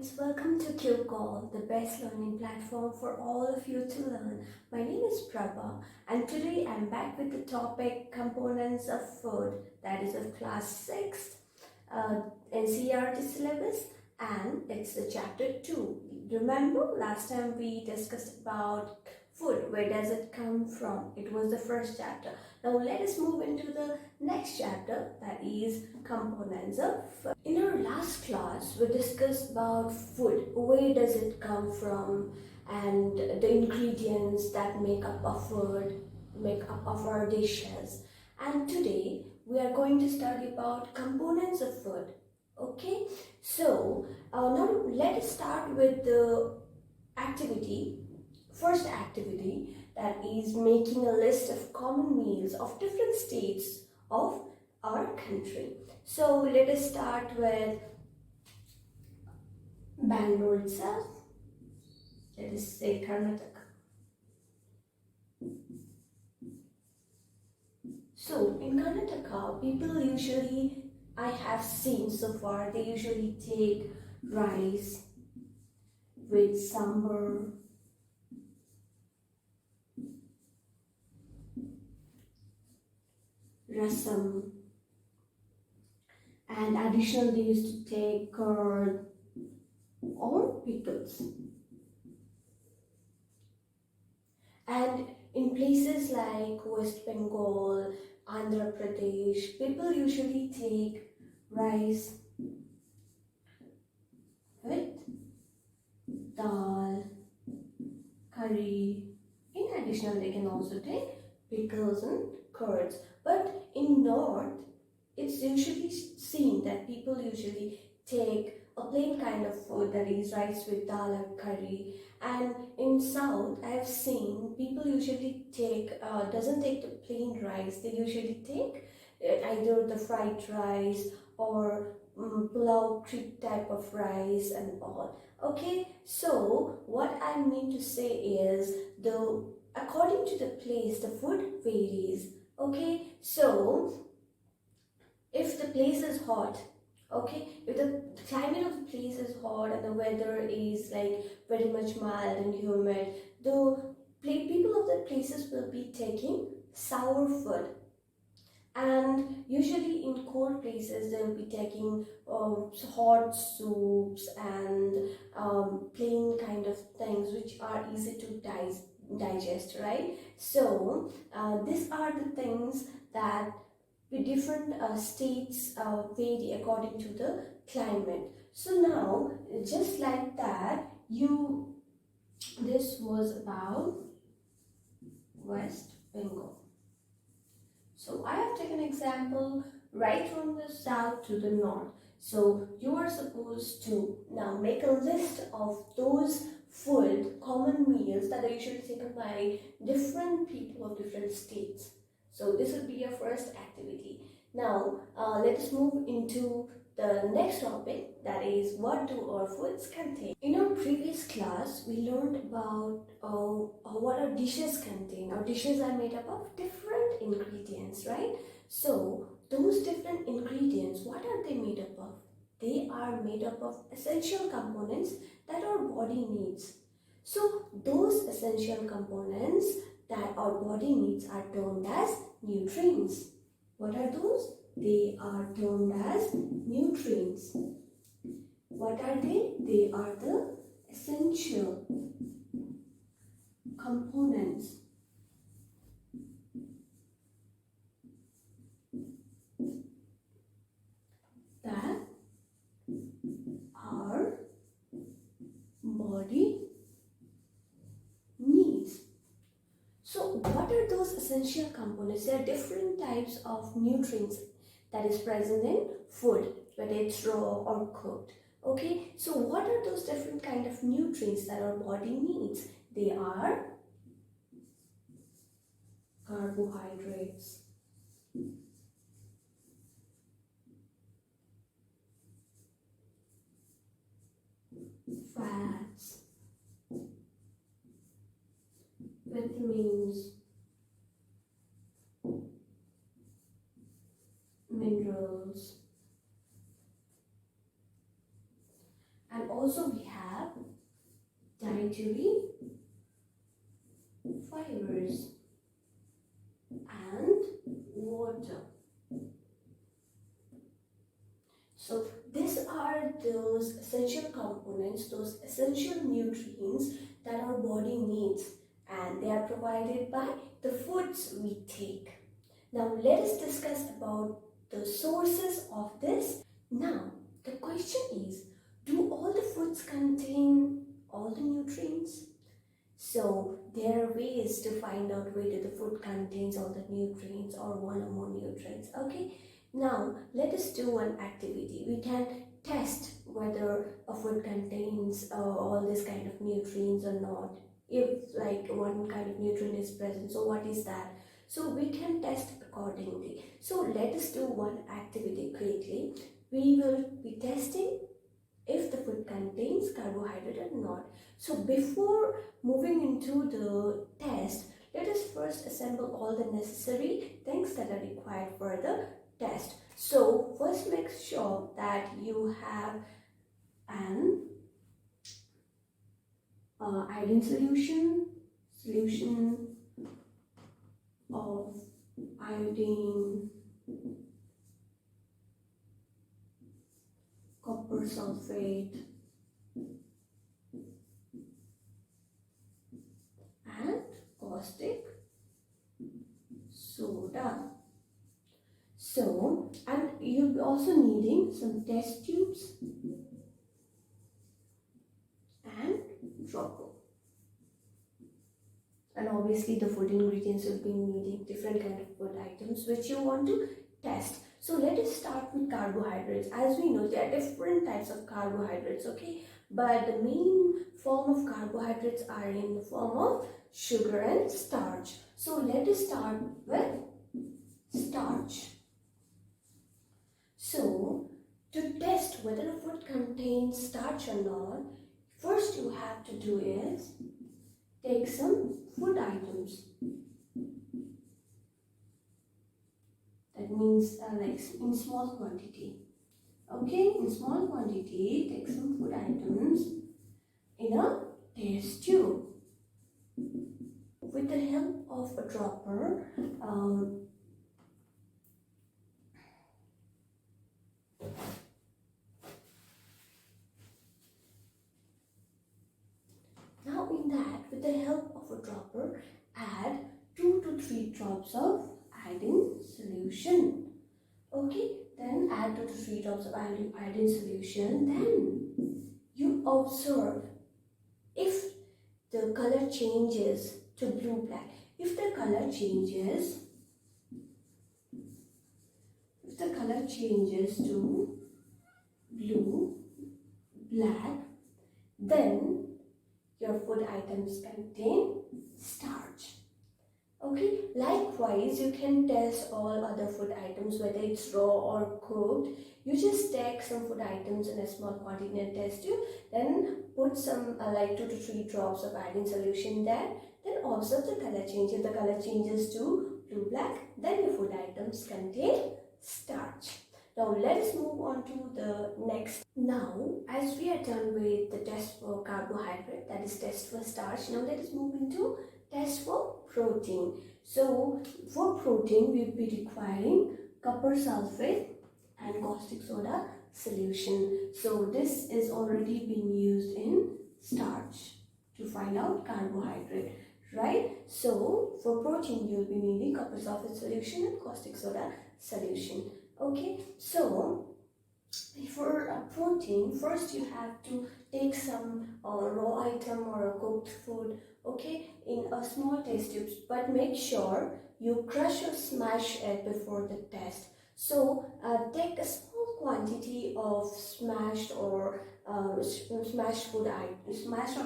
students, welcome to QCall, the best learning platform for all of you to learn. My name is Prabha and today I'm back with the topic components of food, that is of class 6 NCERT syllabus, and it's the chapter 2. Remember last time we discussed about food, where does it come from? It was the first chapter. Now let us move into the next chapter, that is components of food. In our last class we discussed about food, where does it come from, and the ingredients that make up our food, make up of our dishes. And today we are going to study about components of food. Okay, so now let us start with the first activity, that is making a list of common meals of different states of our country. So let us start with Bangalore itself. Let us say Karnataka. So in Karnataka, people usually, I have seen so far, they usually take rice with sambar, rasam, and additionally they used to take curd or pickles. And in places like West Bengal, Andhra Pradesh, people usually take rice with dal, curry. In addition, they can also take pickles and curds. But in North, it's usually seen that people usually take a plain kind of food, that is rice with dal or curry. And in South, I have seen people usually doesn't take the plain rice. They usually take either the fried rice or pulao type of rice and all. Okay, so what I mean to say is, according to the place, the food varies. Okay, so if the place is hot, okay, if the climate of the place is hot and the weather is like very much mild and humid, the people of the places will be taking sour food. And usually in cold places they will be taking hot soups and plain kind of things which are easy to digest, right? So these are the things that the different states vary according to the climate. So now, just like that, this was about West Bengal. So I have taken an example right from the south to the north. So you are supposed to now make a list of those food, common meals that are usually taken by different people of different states. So this will be your first activity. Now let us move into the next topic, that is, what do our foods contain? In our previous class, we learned about what our dishes contain. Our dishes are made up of different ingredients, right? So those different ingredients, what are they made up of? They are made up of essential components that our body needs. So those essential components that our body needs are termed as nutrients. What are those? They are termed as nutrients. What are they? They are the essential components that our body needs. So what are those essential components? There are different types of nutrients that is present in food, whether it's raw or cooked. Okay, so what are those different kind of nutrients that our body needs? They are carbohydrates, fats, vitamins, minerals, and also we have dietary fibers and water. So these are those essential components, those essential nutrients that our body needs, and they are provided by the foods we take. Now let us discuss about the sources of this. Now the question is, do all the foods contain all the nutrients? So there are ways to find out whether the food contains all the nutrients or one or more nutrients. Okay, now let us do one activity. We can test whether a food contains all this kind of nutrients or not. If like one kind of nutrient is present, so what is that? So we can test accordingly. So let us do one activity quickly. We will be testing if the food contains carbohydrate or not. So before moving into the test, let us first assemble all the necessary things that are required for the test. So first make sure that you have an iodine solution of iodine, copper sulfate, and caustic soda. So, and you'll be also needing some test tubes and dropper. And obviously the food ingredients will be needing different kind of food items which you want to test. So let us start with carbohydrates. As we know, there are different types of carbohydrates, okay? But the main form of carbohydrates are in the form of sugar and starch. So let us start with starch. So to test whether a food contains starch or not, first you have to do is take some food items. That means like in small quantity. Okay, in small quantity, take some food items in a test tube. With the help of a dropper, now in that, with the help of a dropper, add 2 to 3 drops of iodine solution. Okay, then add 2 to 3 drops of iodine solution. Then you observe if the color changes to blue-black. If the color changes to blue-black, then your food items contain starch. Okay, likewise you can test all other food items whether it's raw or cooked. You just take some food items in a small quantity and test tube, then put some like 2 to 3 drops of iodine solution there, then observe the color change. If the color changes to blue-black, then your food items contain starch. Now let us move on to the next. Now as we are done with the test for carbohydrate, that is test for starch, now let us move into test for protein. So for protein we will be requiring copper sulfate and caustic soda solution. So this is already being used in starch to find out carbohydrate, right? So for protein you will be needing copper sulfate solution and caustic soda solution. Okay, so for a protein, first you have to take some raw item or a cooked food, okay, in a small test tube, but make sure you crush or smash it before the test. So take a small quantity of smashed or smashed or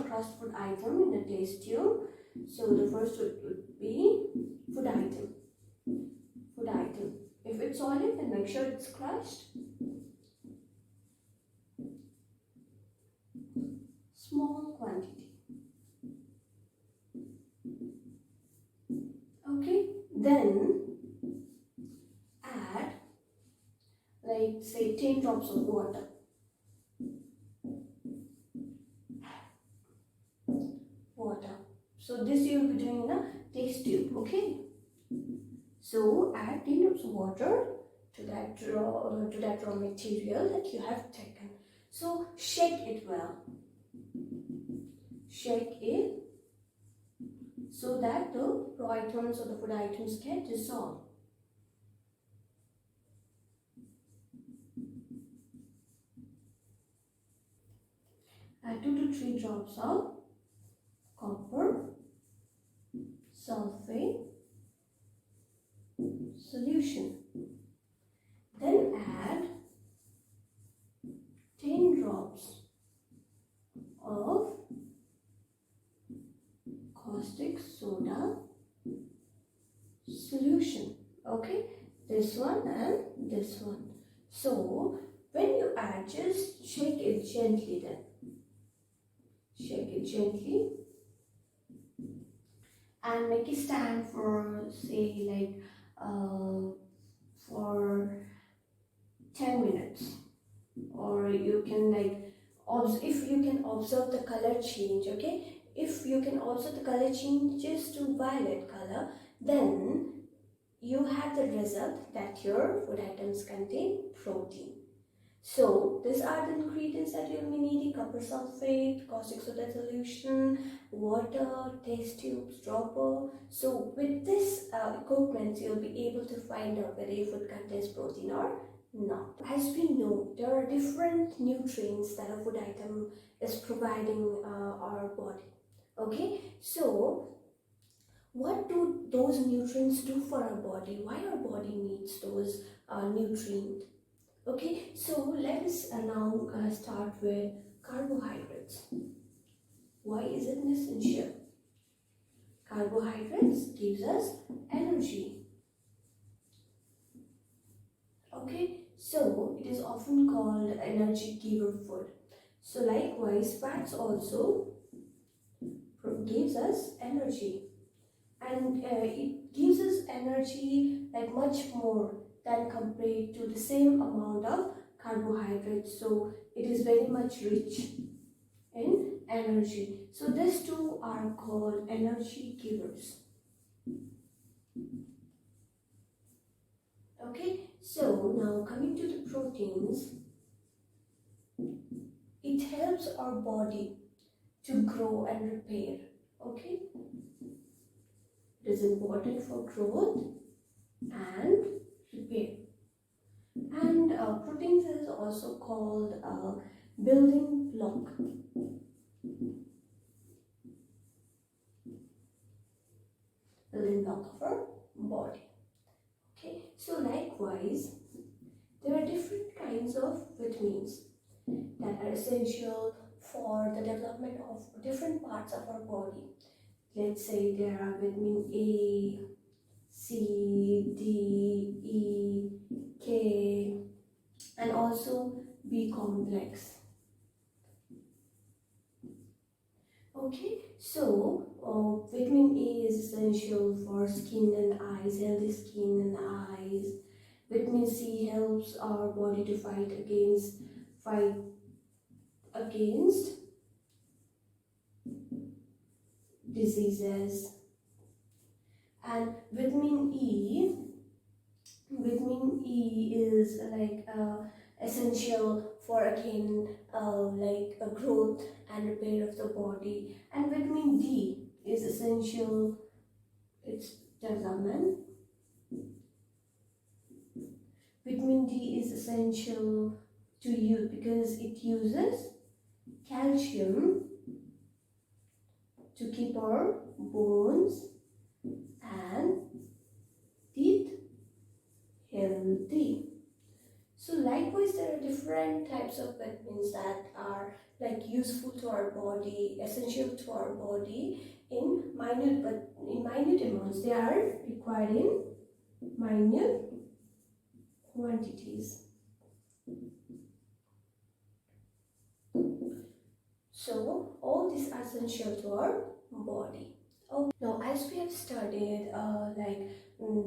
crushed food item in the test tube. So the first would be food item. If it's solid, then make sure it's crushed. Small quantity. Okay, then add like say 10 drops of water. So this you will be doing in a test tube. Okay. So add 10 drops of water to that raw material that you have taken. So shake it well. Shake it so that the raw items or the food items get dissolved. Add 2 to 3 drops of copper sulfate solution. Then add 10 drops of caustic soda solution. Okay, this one and this one. So when you add, just shake it gently then. Shake it gently and make a stand for say like for 10 minutes, or you can like if you can observe the color change. Okay, if you can observe the color changes to violet color, then you have the result that your food items contain protein. So these are the ingredients that you'll be needing: copper sulfate, caustic soda solution, water, test tubes, dropper. So with this equipment, you'll be able to find out whether your food contains protein or not. As we know, there are different nutrients that a food item is providing our body. Okay, so what do those nutrients do for our body? Why our body needs those nutrients? Okay, so let us now start with carbohydrates. Why is it essential? Carbohydrates gives us energy. Okay, so it is often called energy giver food. So likewise, fats also gives us energy, and it gives us energy like much more than compared to the same amount of carbohydrates. So it is very much rich in energy. So these two are called energy givers. Okay, so now coming to the proteins, it helps our body to grow and repair. Okay, it is important for growth and repair. And proteins is also called building block. Building block of our body. Okay, so likewise, there are different kinds of vitamins that are essential for the development of different parts of our body. Let's say there are vitamin A, C, D, E, K, and also B complex. Okay, so vitamin A is essential for skin and eyes, healthy skin and eyes. Vitamin C helps our body to fight against diseases. And vitamin E is like essential for again like a growth and repair of the body. And vitamin D is essential, its development. Vitamin D is essential to you because it uses calcium to keep our bones and teeth healthy. So likewise, there are different types of vitamins that are like useful to our body, essential to our body in minute amounts. They are required in minute quantities. So all these are essential to our body. Oh, now as we have studied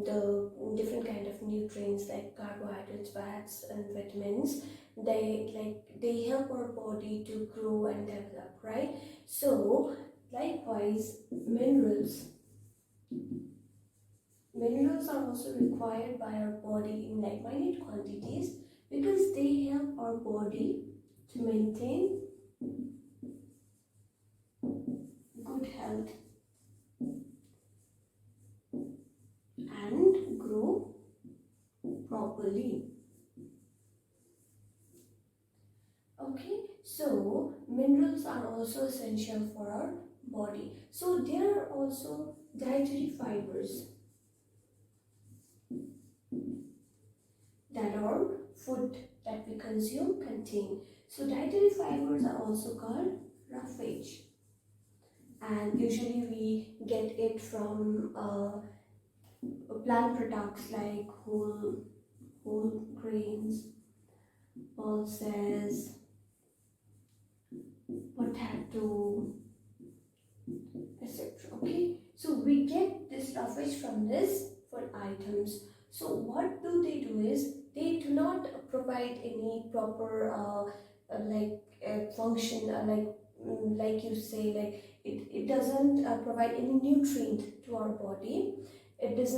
the different kind of nutrients like carbohydrates, fats, and vitamins, they help our body to grow and develop, right? So Likewise, minerals. Minerals are also required by our body in like minute quantities because they help our body to maintain good health and grow properly. Okay, so minerals are also essential for our body. So there are also dietary fibers that our food that we consume contain. So dietary fibers are also called roughage, and usually we get it from plant products like whole grains, pulses, potato, etc. Okay, so we get this roughage from this food items. So what do? Is they do not provide any proper function like you say, like it doesn't provide any nutrient to our body. It is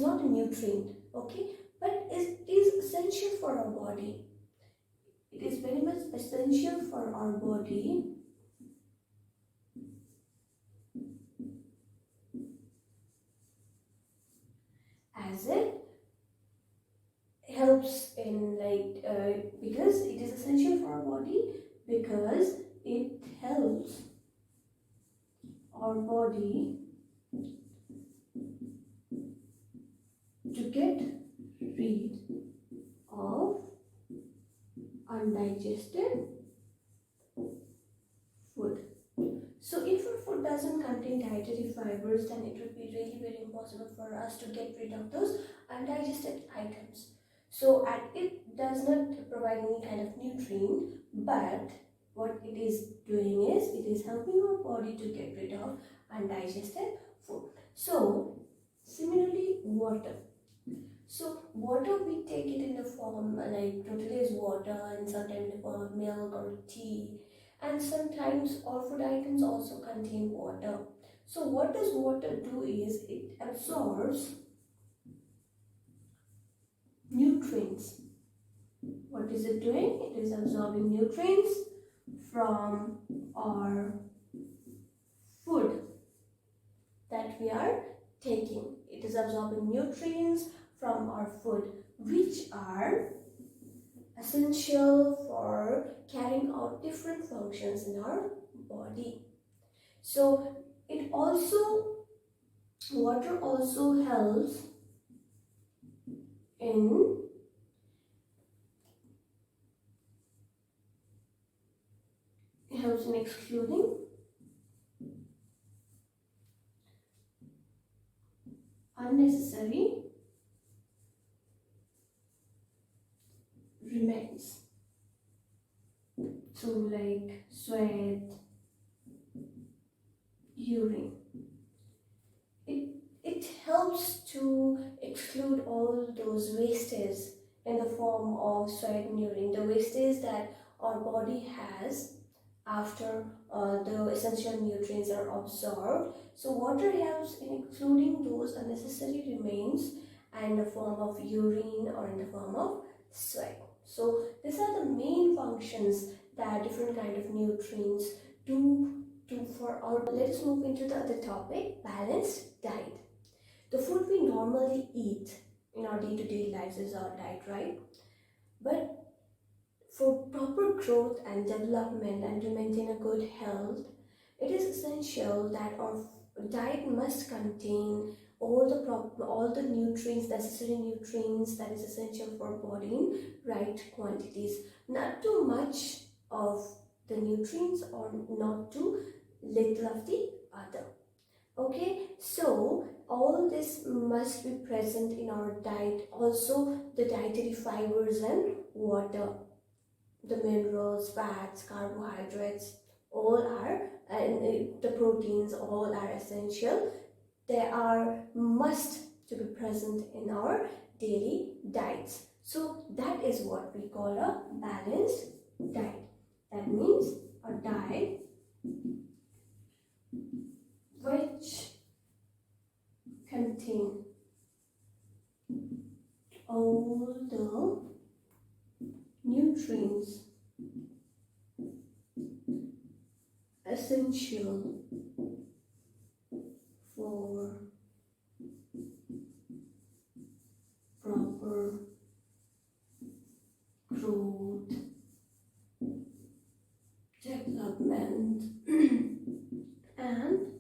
not a nutrient, okay, but it is essential for our body. It is very much essential for our body, as it helps in because it is essential for our body, because it helps our body to get rid of undigested food. So if our food doesn't contain dietary fibers, then it would be really very impossible for us to get rid of those undigested items. So and it does not provide any kind of nutrient, but what it is doing is it is helping our body to get rid of undigested food. So similarly, water. So water, we take it in the form like totally is water, and sometimes in the form of milk or tea, and sometimes all food items also contain water. So what does water do is it absorbs nutrients. What is it doing? It is absorbing nutrients from our food that we are taking. It is absorbing nutrients from our food, which are essential for carrying out different functions in our body. So water also helps in excluding unnecessary remains. So like sweat, urine. It helps to exclude all those wastes in the form of sweat and urine, the wastes that our body has after the essential nutrients are absorbed. So water helps in excluding those unnecessary remains in the form of urine or in the form of sweat. So these are the main functions that different kind of nutrients do for our. Let us move into the other topic, balanced diet. The food we normally eat in our day-to-day lives is our diet, right? But for proper growth and development and to maintain a good health, it is essential that our diet must contain all the nutrients, necessary nutrients that is essential for body in right quantities. Not too much of the nutrients or not too little of the other. Okay, so all this must be present in our diet. Also the dietary fibers and water, the minerals, fats, carbohydrates, all are, and the proteins, all are essential. They are must to be present in our daily diets. So that is what we call a balanced diet. That means a diet essential for proper growth, development, and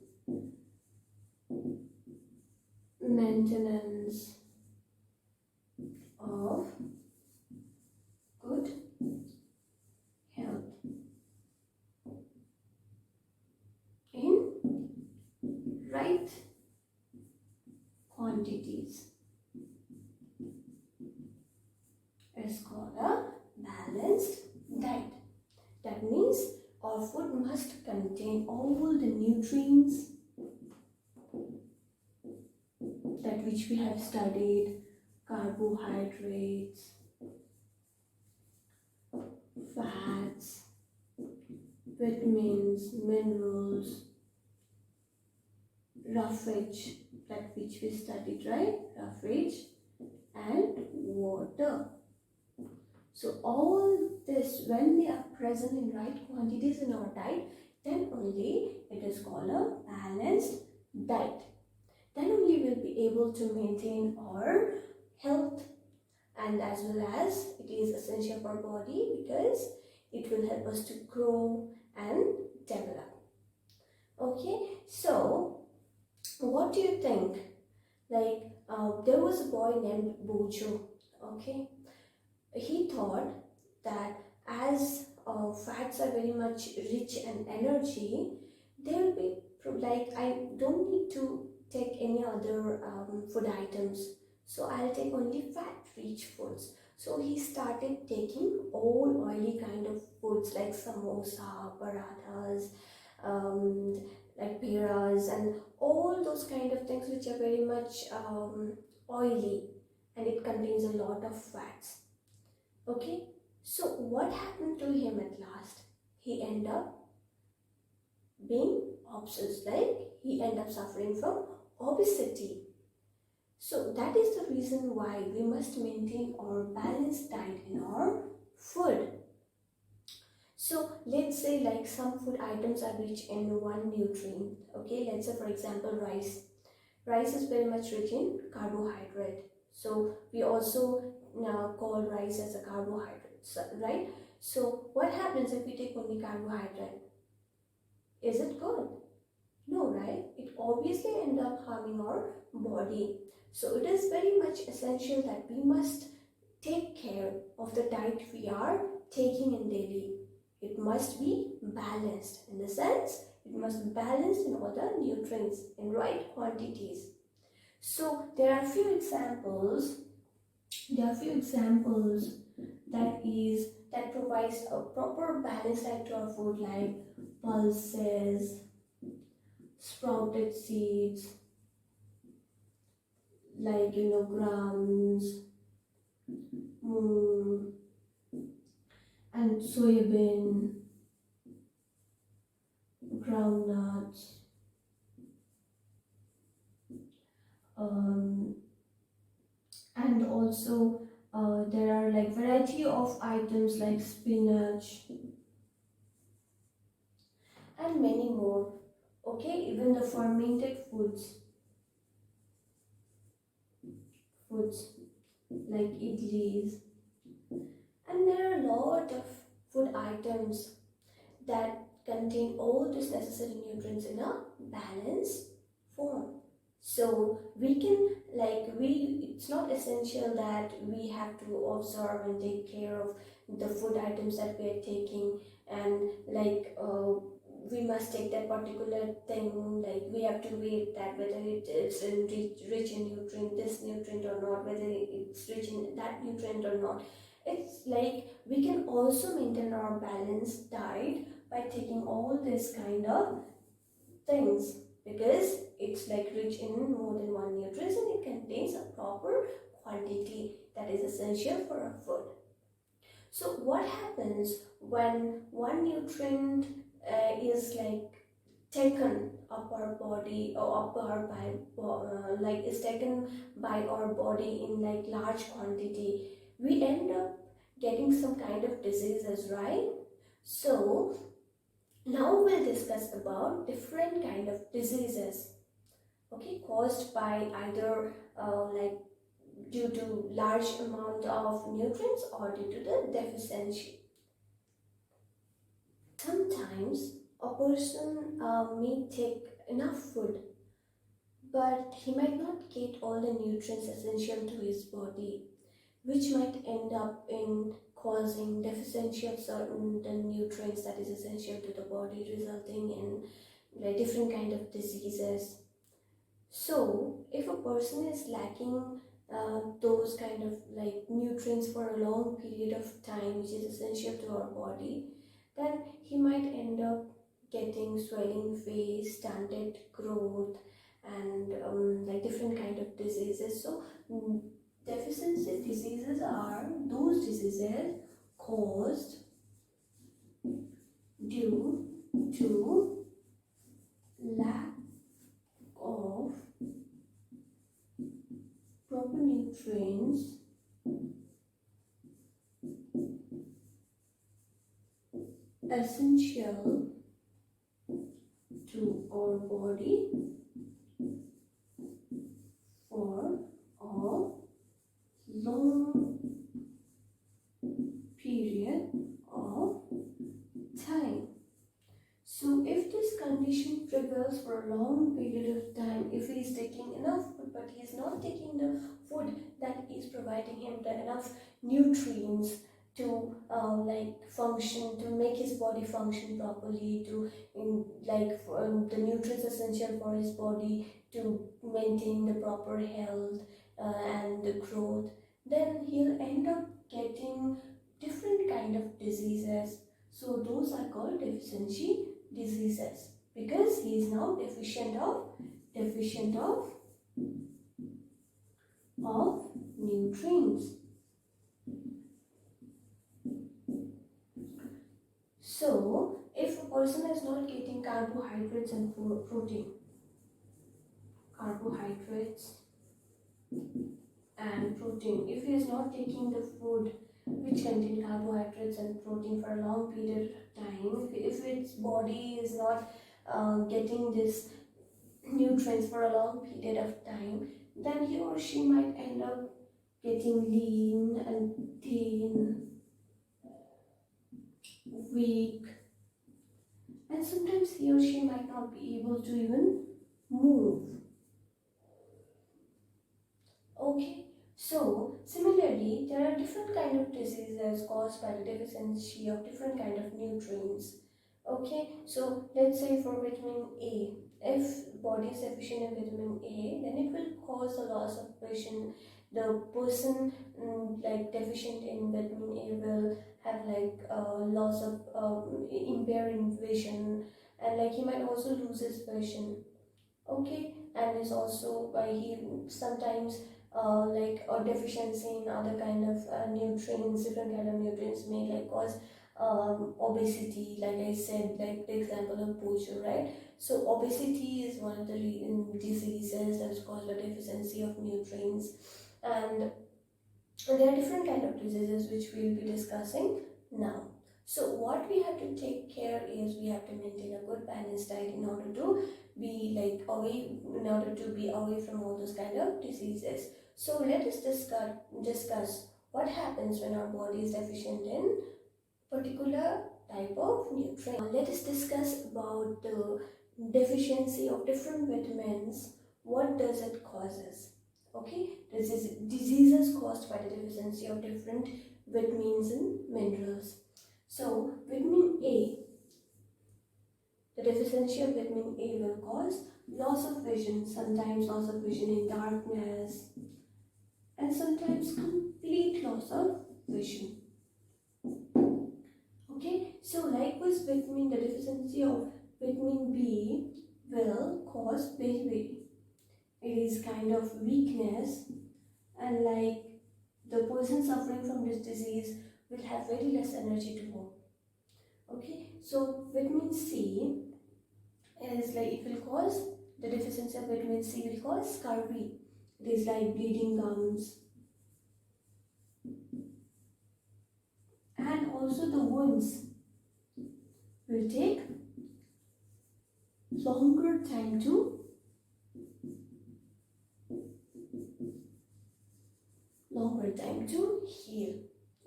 maintenance of good health in right quantities is called a balanced diet. That means our food must contain all the nutrients that which we have studied: carbohydrates, fats, vitamins, minerals, roughage, that which we studied, right? Roughage and water. So all this, when they are present in right quantities in our diet, then only it is called a balanced diet. Then only we'll be able to maintain our health, and as well as it is essential for our body because it will help us to grow and develop. Okay, so what do you think? Like there was a boy named Bojo. Okay, he thought that as fats are very much rich in energy, they will be like, I don't need to take any other food items, so I'll take only fat rich foods. So he started taking all oily kind of foods like samosa, parathas, um, like piras, and all those kind of things which are very much oily, and it contains a lot of fats. Okay, so what happened to him at last? He ended up being obsessed, like he ended up suffering from obesity. So that is the reason why we must maintain our balanced diet in our food. So let's say like some food items are rich in one nutrient. Okay, let's say for example rice. Rice is very much rich in carbohydrate. So we also now call rice as a carbohydrate, right? So what happens if we take only carbohydrate? Is it good? No, right? It obviously ends up harming our body. So it is very much essential that we must take care of the diet we are taking in daily. It must be balanced, in the sense it must be balanced in all the nutrients in right quantities. So there are few examples. That provides a proper balanced diet to our food, like pulses, sprouted seeds, like grams, moon, and soybean, groundnuts, and also there are like variety of items like spinach and many more. Okay, even the fermented foods like idlis, and there are a lot of food items that contain all these necessary nutrients in a balanced form. So we can it's not essential that we have to observe and take care of the food items that we are taking, and we must take that particular thing, like we have to wait that whether it is rich in nutrient, this nutrient or not, whether it's rich in that nutrient or not. It's like we can also maintain our balanced diet by taking all this kind of things, because it's like rich in more than one nutrient and it contains a proper quantity that is essential for our food. So what happens when one nutrient is like taken up our body, or up our by is taken by our body in like large quantity? We end up getting some kind of diseases, right? So Now we'll discuss about different kind of diseases, okay, caused by either like due to large amount of nutrients or due to the deficiency. Sometimes a person may take enough food, but he might not get all the nutrients essential to his body, which might end up in causing deficiency of certain the nutrients that is essential to the body, resulting in like different kind of diseases. So if a person is lacking those kind of like nutrients for a long period of time, which is essential to our body, then he might end up getting swelling face, stunted growth, and like different kind of diseases. So deficiency diseases are those diseases caused due to lack of proper nutrients essential to our body for a long period of time. So if this condition prevails for a long period of time, if he is taking enough food but he is not taking the food that is providing him the enough nutrients to like function, to make his body function properly, to the nutrients essential for his body to maintain the proper health and the growth, then he'll end up getting different kind of diseases. So those are called deficiency diseases because he is now deficient of nutrients. So if a person is not getting carbohydrates and protein, if he is not taking the food which contain carbohydrates and protein for a long period of time, if its body is not getting this nutrients for a long period of time, then he or she might end up getting lean and thin, weak, and sometimes he or she might not be able to even move. Okay, so similarly, there are different kind of diseases caused by the deficiency of different kind of nutrients. Okay, so let's say for vitamin A, if body is deficient in vitamin A, then it will cause the loss of vision. The person like deficient in vitamin A will have like loss of impairing vision, and like he might also lose his vision. Okay, and is also why he sometimes like a deficiency in other kind of nutrients, different kind of nutrients may like cause obesity, like I said, like the example of poacher, right? So obesity is one of the diseases that's caused by deficiency of nutrients, and there are different kind of diseases which we will be discussing now. So what we have to take care is we have to maintain a good balanced diet in order to be like away, in order to be away from all those kind of diseases. So let us discuss what happens when our body is deficient in particular type of nutrient. Let us discuss about the deficiency of different vitamins. What does it causes? Okay, this is diseases caused by the deficiency of different vitamins and minerals. So vitamin A, the deficiency of vitamin A will cause loss of vision, sometimes loss of vision in darkness, and sometimes complete loss of vision. Okay, so likewise vitamin, the deficiency of vitamin B will cause it is kind of weakness, and like the person suffering from this disease will have very less energy to work. Okay, so vitamin C is like it will cause the deficiency of vitamin C will cause scurvy. It is like bleeding gums, and also the wounds will take longer time to heal.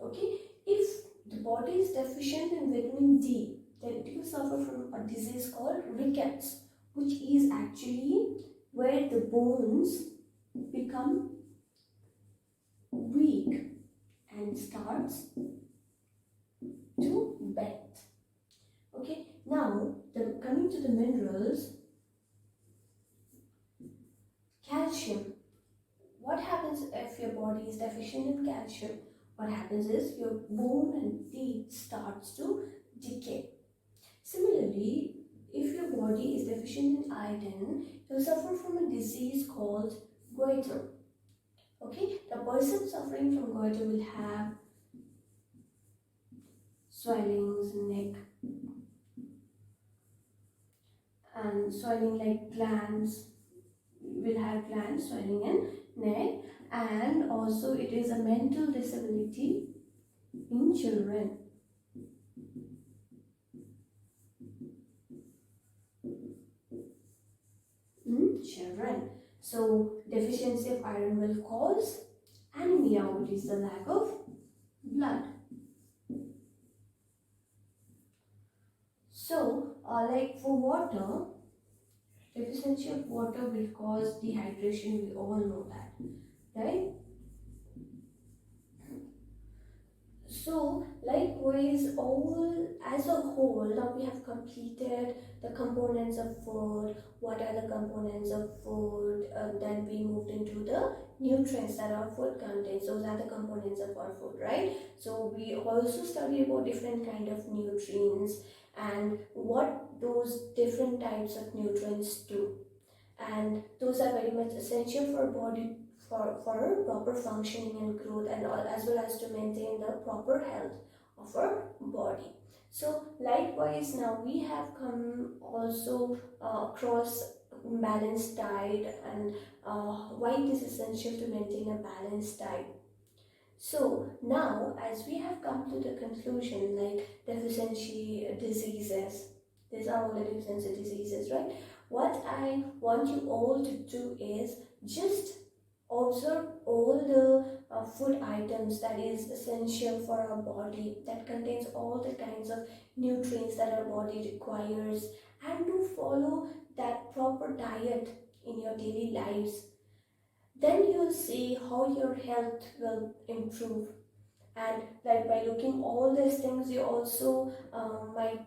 Okay, if the body is deficient in vitamin D, then it will suffer from a disease called rickets, which is actually where the bones become weak and starts to bend. Okay, now coming to the minerals, calcium. What happens if your body is deficient in calcium? What happens is your bone and teeth starts to decay. Similarly, if your body is deficient in iron, you'll suffer from a disease called goiter. Okay, the person suffering from goiter will have swellings in neck and swelling like glands, will have glands swelling in neck, and also it is a mental disability in children. So deficiency of iron will cause anemia, which is the lack of blood. So like for water, deficiency of water will cause dehydration. We all know that, right? So likewise, all as a whole, now we have completed the components of food. What are the components of food? Then we moved into the nutrients that our food contains. Those are the components of our food, right? So we also study about different kind of nutrients and what those different types of nutrients do. And those are very much essential for body for proper functioning and growth, and all, as well as to maintain the proper health of our body. So likewise, now we have come also across balanced diet and why it is essential to maintain a balanced diet. So now, as we have come to the conclusion, like deficiency diseases, these are all the deficiency diseases, right? What I want you all to do is just observe all the food items that is essential for our body, that contains all the kinds of nutrients that our body requires, and to follow that proper diet in your daily lives. Then you'll see how your health will improve. And like by looking all these things, you also might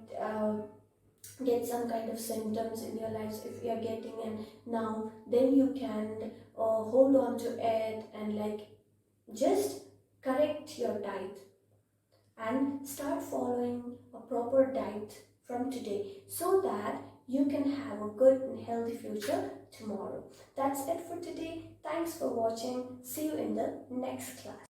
get some kind of symptoms in your lives if you are getting, and now then you can hold on to it and like just correct your diet and start following a proper diet from today, so that you can have a good and healthy future tomorrow. That's it for today. Thanks for watching. See you in the next class.